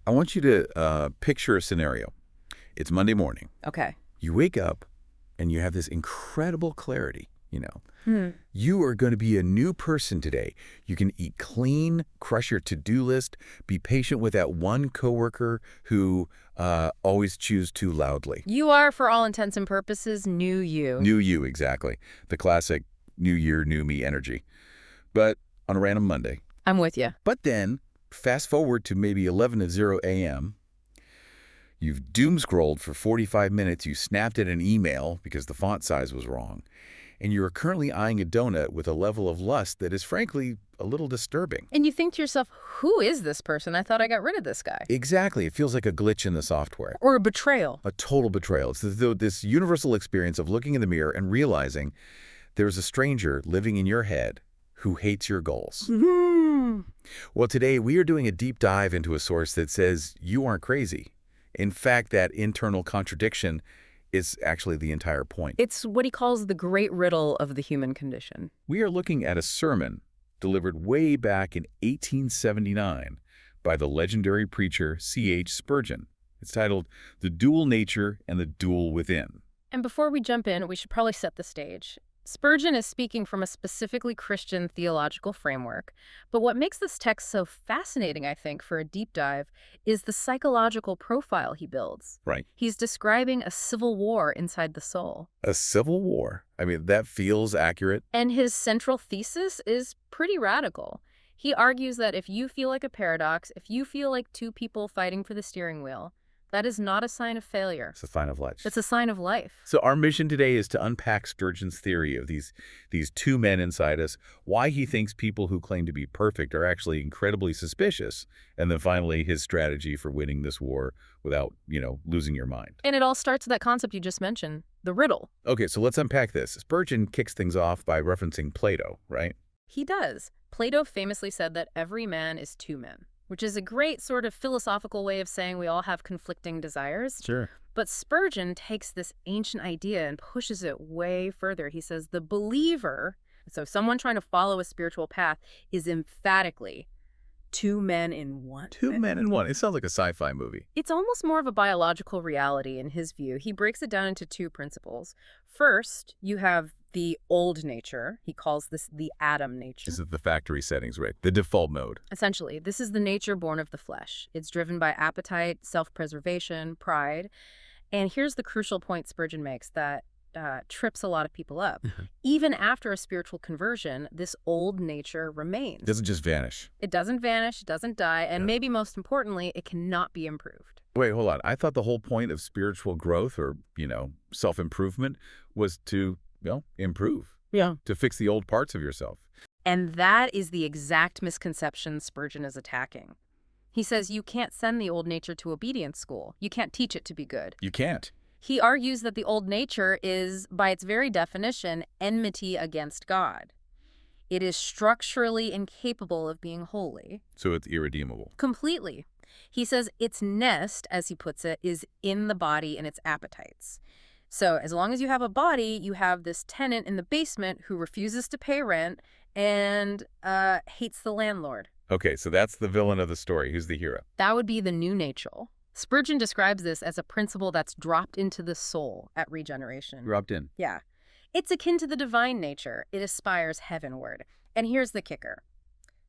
I want you to picture a scenario. It's Monday morning. Okay. You wake up and you have this incredible clarity, Hmm. You are going to be a new person today. You can eat clean, crush your to-do list, be patient with that one coworker who always chews too loudly. You are, for all intents and purposes, new you. New you, exactly. The classic new year, new me energy. But on a random Monday. I'm with you. But then, fast forward to maybe 11:00 a.m., you've doom-scrolled for 45 minutes, you snapped at an email because the font size was wrong, and you're currently eyeing a donut with a level of lust that is frankly a little disturbing. And you think to yourself, who is this person? I thought I got rid of this guy. Exactly. It feels like a glitch in the software. Or a betrayal. A total betrayal. It's this universal experience of looking in the mirror and realizing there's a stranger living in your head who hates your goals. Well, today we are doing a deep dive into a source that says you aren't crazy. In fact, that internal contradiction is actually the entire point. It's what he calls the great riddle of the human condition. We are looking at a sermon delivered way back in 1879 by the legendary preacher C.H. Spurgeon. It's titled The Dual Nature and the Duel Within. And before we jump in, we should probably set the stage. Spurgeon is speaking from a specifically Christian theological framework, but what makes this text so fascinating, I think, for a deep dive is the psychological profile he builds. Right. He's describing a civil war inside the soul. A civil war. I mean, that feels accurate. And his central thesis is pretty radical. He argues that if you feel like a paradox, if you feel like two people fighting for the steering wheel, that is not a sign of failure. It's a sign of life. It's a sign of life. So our mission today is to unpack Spurgeon's theory of these two men inside us, why he thinks people who claim to be perfect are actually incredibly suspicious, and then finally his strategy for winning this war without, losing your mind. And it all starts with that concept you just mentioned, the riddle. Okay, so let's unpack this. Spurgeon kicks things off by referencing Plato, right? He does. Plato famously said that every man is two men, which is a great sort of philosophical way of saying we all have conflicting desires. Sure. But Spurgeon takes this ancient idea and pushes it way further. He says the believer, so someone trying to follow a spiritual path, is emphatically two men in one. Two men in one. It sounds like a sci-fi movie. It's almost more of a biological reality in his view. He breaks it down into two principles. First, you have the old nature. He calls this the Adam nature. This is the factory settings, right? The default mode. Essentially, this is the nature born of the flesh. It's driven by appetite, self-preservation, pride. And here's the crucial point Spurgeon makes that trips a lot of people up. Even after a spiritual conversion, this old nature remains. It doesn't just vanish. It doesn't vanish, it doesn't die, and maybe most importantly, it cannot be improved. Wait, hold on. I thought the whole point of spiritual growth or, self-improvement was to, improve. Yeah. To fix the old parts of yourself. And that is the exact misconception Spurgeon is attacking. He says you can't send the old nature to obedience school. You can't teach it to be good. You can't. He argues that the old nature is, by its very definition, enmity against God. It is structurally incapable of being holy. So it's irredeemable. Completely. He says its nest, as he puts it, is in the body and its appetites. So as long as you have a body, you have this tenant in the basement who refuses to pay rent and hates the landlord. Okay, so that's the villain of the story. Who's the hero? That would be the new nature. Spurgeon describes this as a principle that's dropped into the soul at regeneration. Dropped in. Yeah. It's akin to the divine nature. It aspires heavenward. And here's the kicker.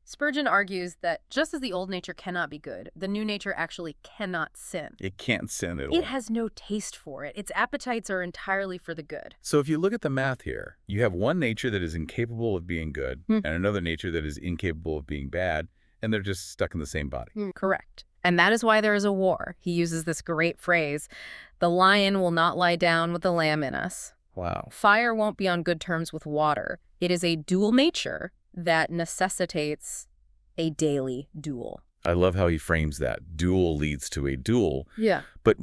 Spurgeon argues that just as the old nature cannot be good, the new nature actually cannot sin. It can't sin at all. It has no taste for it. Its appetites are entirely for the good. So if you look at the math here, you have one nature that is incapable of being good and another nature that is incapable of being bad, and they're just stuck in the same body. Correct. And that is why there is a war. He uses this great phrase, the lion will not lie down with the lamb in us. Wow. Fire won't be on good terms with water. It is a dual nature that necessitates a daily duel. I love how he frames that. Duel leads to a duel. Yeah. But,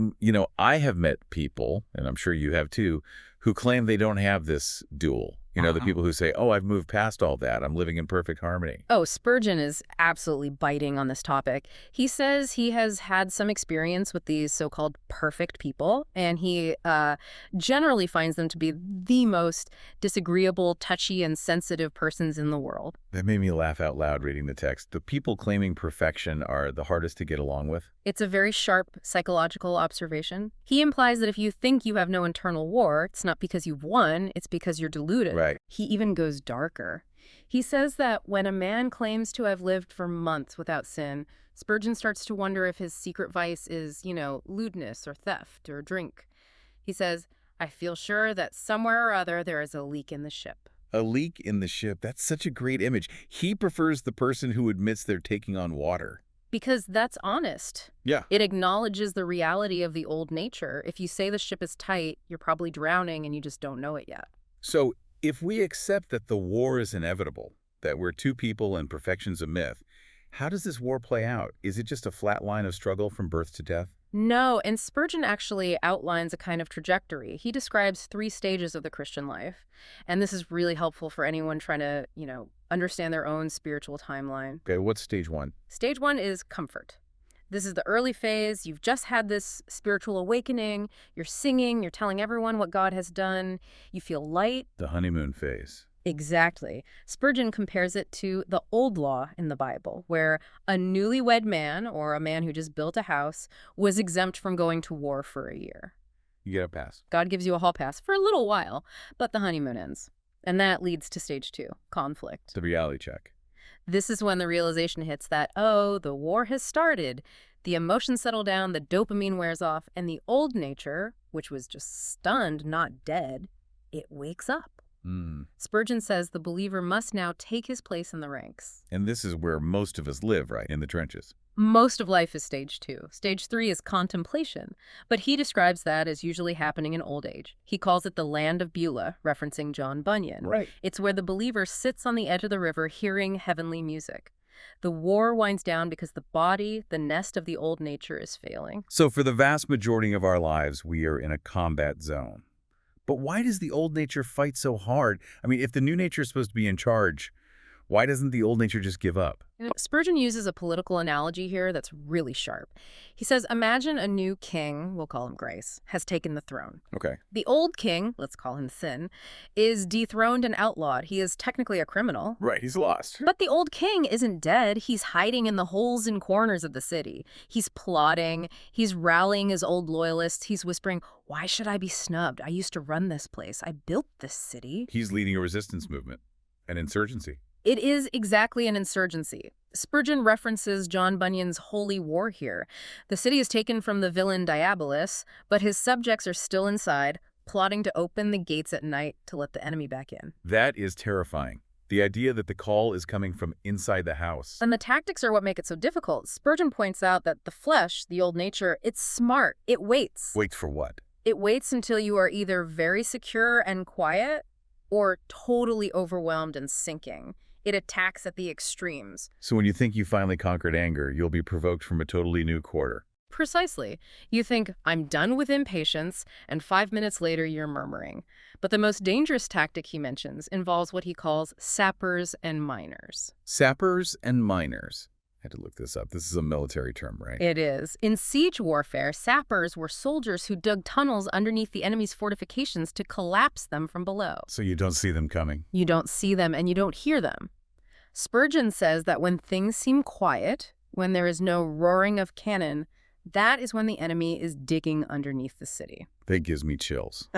I have met people, and I'm sure you have too, who claim they don't have this duel The people who say, oh, I've moved past all that. I'm living in perfect harmony. Oh, Spurgeon is absolutely biting on this topic. He says he has had some experience with these so-called perfect people, and he generally finds them to be the most disagreeable, touchy, and sensitive persons in the world. That made me laugh out loud reading the text. The people claiming perfection are the hardest to get along with. It's a very sharp psychological observation. He implies that if you think you have no internal war, it's not because you've won, it's because you're deluded. Right. He even goes darker. He says that when a man claims to have lived for months without sin, Spurgeon starts to wonder if his secret vice is, lewdness or theft or drink. He says, I feel sure that somewhere or other there is a leak in the ship. A leak in the ship. That's such a great image. He prefers the person who admits they're taking on water. Because that's honest. Yeah. It acknowledges the reality of the old nature. If you say the ship is tight, you're probably drowning and you just don't know it yet. So if we accept that the war is inevitable, that we're two people and perfection's a myth, how does this war play out? Is it just a flat line of struggle from birth to death? No, and Spurgeon actually outlines a kind of trajectory. He describes 3 stages of the Christian life, and this is really helpful for anyone trying to, understand their own spiritual timeline. Okay, what's stage 1? Stage 1 is comfort. This is the early phase. You've just had this spiritual awakening. You're singing. You're telling everyone what God has done. You feel light. The honeymoon phase. Exactly. Spurgeon compares it to the old law in the Bible, where a newlywed man, or a man who just built a house, was exempt from going to war for a year. You get a pass. God gives you a hall pass for a little while, but the honeymoon ends. And that leads to stage 2, conflict. The reality check. This is when the realization hits that, the war has started. The emotions settle down, the dopamine wears off, and the old nature, which was just stunned, not dead, it wakes up. Spurgeon says the believer must now take his place in the ranks. And this is where most of us live, right? In the trenches. Most of life is stage 2. Stage 3 is contemplation, but he describes that as usually happening in old age. He calls it the land of Beulah, referencing John Bunyan. Right. It's where the believer sits on the edge of the river hearing heavenly music. The war winds down because the body, the nest of the old nature, is failing. So for the vast majority of our lives, we are in a combat zone. But why does the old nature fight so hard? I mean, if the new nature is supposed to be in charge, why doesn't the old nature just give up? Spurgeon uses a political analogy here that's really sharp. He says, imagine a new king, we'll call him Grace, has taken the throne. Okay. The old king, let's call him Sin, is dethroned and outlawed. He is technically a criminal. Right, he's lost. But the old king isn't dead. He's hiding in the holes and corners of the city. He's plotting. He's rallying his old loyalists. He's whispering, why should I be snubbed? I used to run this place. I built this city. He's leading a resistance movement, an insurgency. It is exactly an insurgency. Spurgeon references John Bunyan's holy war here. The city is taken from the villain Diabolus, but his subjects are still inside, plotting to open the gates at night to let the enemy back in. That is terrifying. The idea that the call is coming from inside the house. And the tactics are what make it so difficult. Spurgeon points out that the flesh, the old nature, it's smart. It waits. Waits for what? It waits until you are either very secure and quiet or totally overwhelmed and sinking. It attacks at the extremes. So when you think you finally conquered anger, you'll be provoked from a totally new quarter. Precisely. You think, I'm done with impatience, and 5 minutes later you're murmuring. But the most dangerous tactic he mentions involves what he calls sappers and miners. Sappers and miners. I had to look this up. This is a military term, right? It is. In siege warfare, sappers were soldiers who dug tunnels underneath the enemy's fortifications to collapse them from below. So you don't see them coming. You don't see them and you don't hear them. Spurgeon says that when things seem quiet, when there is no roaring of cannon, that is when the enemy is digging underneath the city. That gives me chills.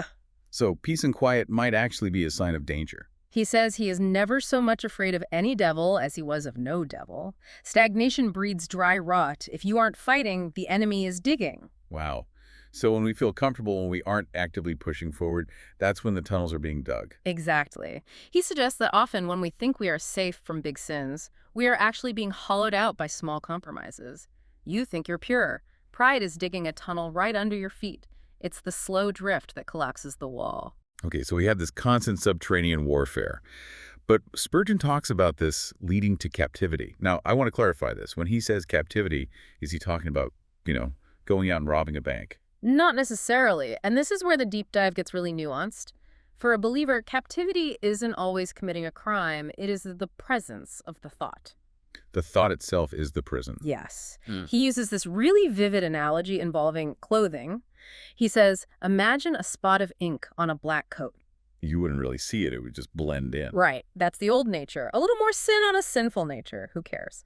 So peace and quiet might actually be a sign of danger. He says he is never so much afraid of any devil as he was of no devil. Stagnation breeds dry rot. If you aren't fighting, the enemy is digging. Wow. So when we feel comfortable, when we aren't actively pushing forward, that's when the tunnels are being dug. Exactly. He suggests that often when we think we are safe from big sins, we are actually being hollowed out by small compromises. You think you're pure. Pride is digging a tunnel right under your feet. It's the slow drift that collapses the wall. Okay, so we have this constant subterranean warfare. But Spurgeon talks about this leading to captivity. Now, I want to clarify this. When he says captivity, is he talking about, going out and robbing a bank? Not necessarily. And this is where the deep dive gets really nuanced. For a believer, captivity isn't always committing a crime. It is the presence of the thought. The thought itself is the prison. Yes. Mm. He uses this really vivid analogy involving clothing. He says, imagine a spot of ink on a black coat. You wouldn't really see it. It would just blend in. Right. That's the old nature. A little more sin on a sinful nature. Who cares?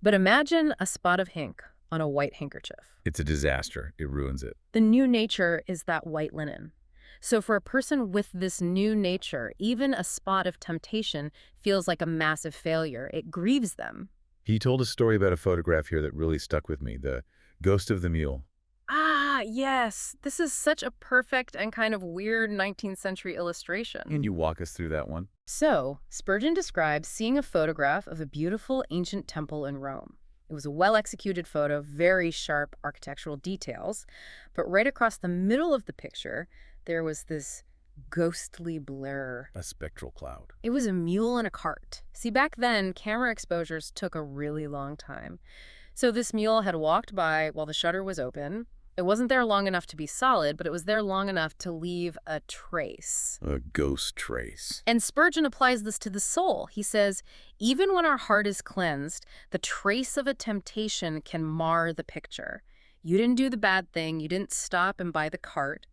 But imagine a spot of ink on a white handkerchief. It's a disaster. It ruins it. The new nature is that white linen. So for a person with this new nature, even a spot of temptation feels like a massive failure. It grieves them. He told a story about a photograph here that really stuck with me, the ghost of the mule. Ah, yes. This is such a perfect and kind of weird 19th century illustration. Can you walk us through that one? So, Spurgeon describes seeing a photograph of a beautiful ancient temple in Rome. It was a well-executed photo, very sharp architectural details, but right across the middle of the picture, there was this ghostly blur. A spectral cloud. It was a mule in a cart. See, back then, camera exposures took a really long time. So this mule had walked by while the shutter was open. It wasn't there long enough to be solid, but it was there long enough to leave a trace. A ghost trace. And Spurgeon applies this to the soul. He says, even when our heart is cleansed, the trace of a temptation can mar the picture. You didn't do the bad thing. You didn't stop and buy the cart.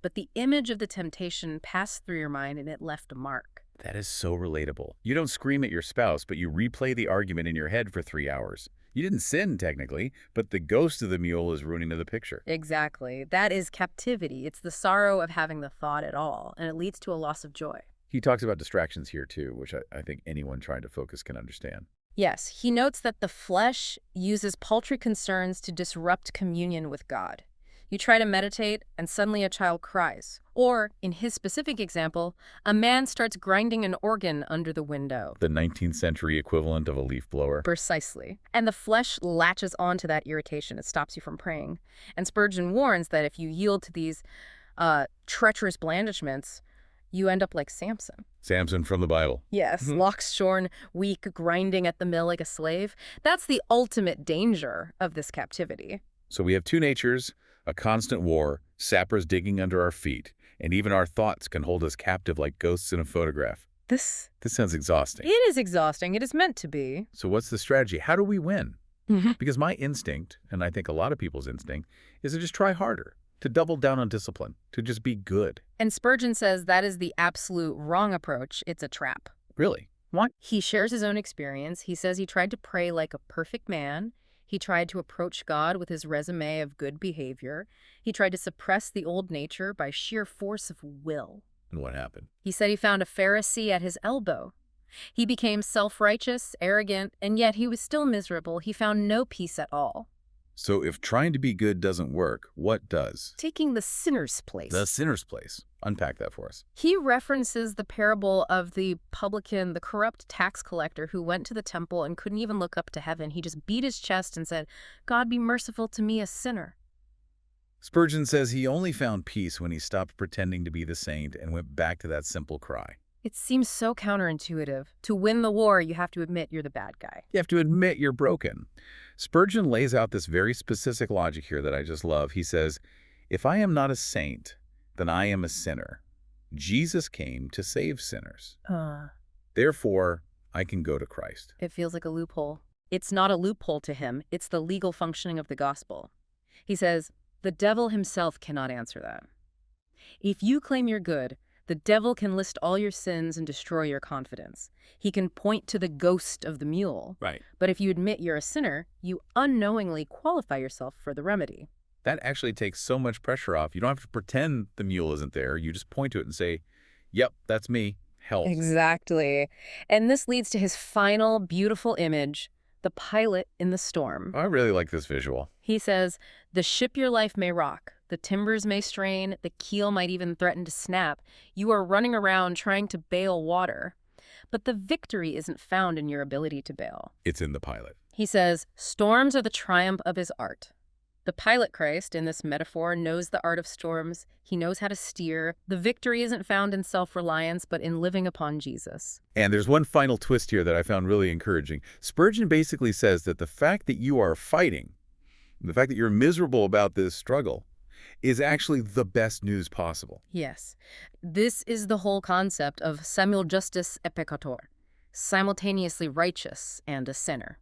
But the image of the temptation passed through your mind and it left a mark. That is so relatable. You don't scream at your spouse, but you replay the argument in your head for 3 hours. You didn't sin, technically, but the ghost of the mule is ruining the picture. Exactly. That is captivity. It's the sorrow of having the thought at all, and it leads to a loss of joy. He talks about distractions here, too, which I think anyone trying to focus can understand. Yes, he notes that the flesh uses paltry concerns to disrupt communion with God. You try to meditate, and suddenly a child cries. Or, in his specific example, a man starts grinding an organ under the window. The 19th century equivalent of a leaf blower. Precisely. And the flesh latches onto that irritation. It stops you from praying. And Spurgeon warns that if you yield to these treacherous blandishments, you end up like Samson. Samson from the Bible. Yes, locks shorn, weak, grinding at the mill like a slave. That's the ultimate danger of this captivity. So we have two natures, a constant war, sappers digging under our feet, and even our thoughts can hold us captive like ghosts in a photograph. This sounds exhausting. It is exhausting. It is meant to be. So what's the strategy? How do we win? Because my instinct, and I think a lot of people's instinct, is to just try harder, to double down on discipline, to just be good. And Spurgeon says that is the absolute wrong approach. It's a trap. Really? Why? He shares his own experience. He says he tried to pray like a perfect man. He tried to approach God with his resume of good behavior. He tried to suppress the old nature by sheer force of will. And what happened? He said he found a Pharisee at his elbow. He became self-righteous, arrogant, and yet he was still miserable. He found no peace at all. So if trying to be good doesn't work, what does? Taking the sinner's place. The sinner's place. Unpack that for us. He references the parable of the publican, the corrupt tax collector who went to the temple and couldn't even look up to heaven. He just beat his chest and said, God, be merciful to me, a sinner. Spurgeon says he only found peace when he stopped pretending to be the saint and went back to that simple cry. It seems so counterintuitive. To win the war, you have to admit you're the bad guy. You have to admit you're broken. Spurgeon lays out this very specific logic here that I just love. He says, if I am not a saint, then I am a sinner. Jesus came to save sinners. Therefore, I can go to Christ. It feels like a loophole. It's not a loophole to him. It's the legal functioning of the gospel. He says, the devil himself cannot answer that. If you claim you're good, the devil can list all your sins and destroy your confidence. He can point to the ghost of the mule. Right. But if you admit you're a sinner, you unknowingly qualify yourself for the remedy. That actually takes so much pressure off. You don't have to pretend the mule isn't there. You just point to it and say, yep, that's me. Help. Exactly. And this leads to his final beautiful image, the pilot in the storm. I really like this visual. He says, the ship your life may rock. The timbers may strain. The keel might even threaten to snap. You are running around trying to bail water. But the victory isn't found in your ability to bail. It's in the pilot. He says, storms are the triumph of his art. The pilot Christ, in this metaphor, knows the art of storms. He knows how to steer. The victory isn't found in self-reliance, but in living upon Jesus. And there's one final twist here that I found really encouraging. Spurgeon basically says that the fact that you are fighting, the fact that you're miserable about this struggle, is actually the best news possible. Yes. This is the whole concept of simul justus et peccator, simultaneously righteous and a sinner.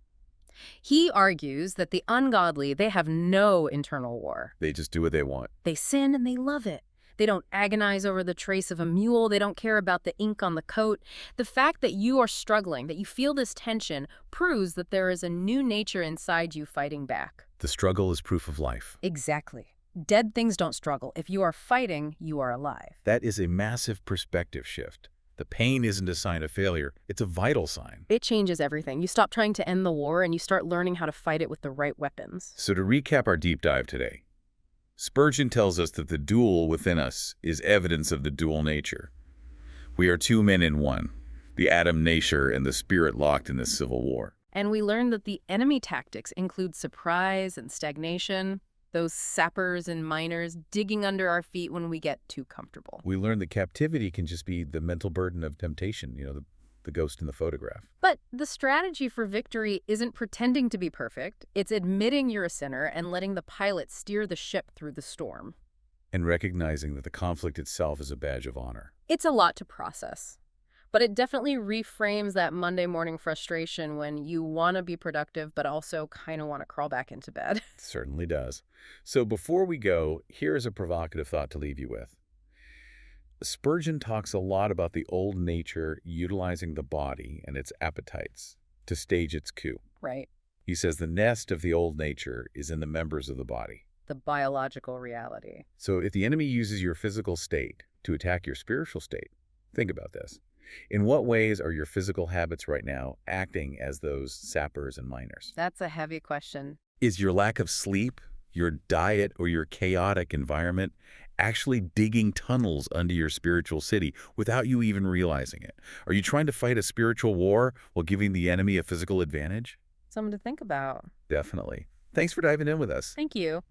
He argues that the ungodly, they have no internal war. They just do what they want. They sin and they love it. They don't agonize over the trace of a mule. They don't care about the ink on the coat. The fact that you are struggling, that you feel this tension, proves that there is a new nature inside you fighting back. The struggle is proof of life. Exactly. Dead things don't struggle. If you are fighting, you are alive. That is a massive perspective shift. The pain isn't a sign of failure. It's a vital sign. It changes everything. You stop trying to end the war and you start learning how to fight it with the right weapons. So to recap our deep dive today, Spurgeon tells us that the duel within us is evidence of the dual nature. We are two men in one, the Adam nature and the spirit locked in this civil war. And we learned that the enemy tactics include surprise and stagnation, those sappers and miners digging under our feet when we get too comfortable. We learned that captivity can just be the mental burden of temptation, the ghost in the photograph. But the strategy for victory isn't pretending to be perfect. It's admitting you're a sinner and letting the pilot steer the ship through the storm. And recognizing that the conflict itself is a badge of honor. It's a lot to process. But it definitely reframes that Monday morning frustration when you want to be productive but also kind of want to crawl back into bed. It certainly does. So before we go, here's a provocative thought to leave you with. Spurgeon talks a lot about the old nature utilizing the body and its appetites to stage its coup. Right. He says the nest of the old nature is in the members of the body. The biological reality. So if the enemy uses your physical state to attack your spiritual state, think about this. In what ways are your physical habits right now acting as those sappers and miners? That's a heavy question. Is your lack of sleep, your diet, or your chaotic environment actually digging tunnels under your spiritual city without you even realizing it? Are you trying to fight a spiritual war while giving the enemy a physical advantage? Something to think about. Definitely. Thanks for diving in with us. Thank you.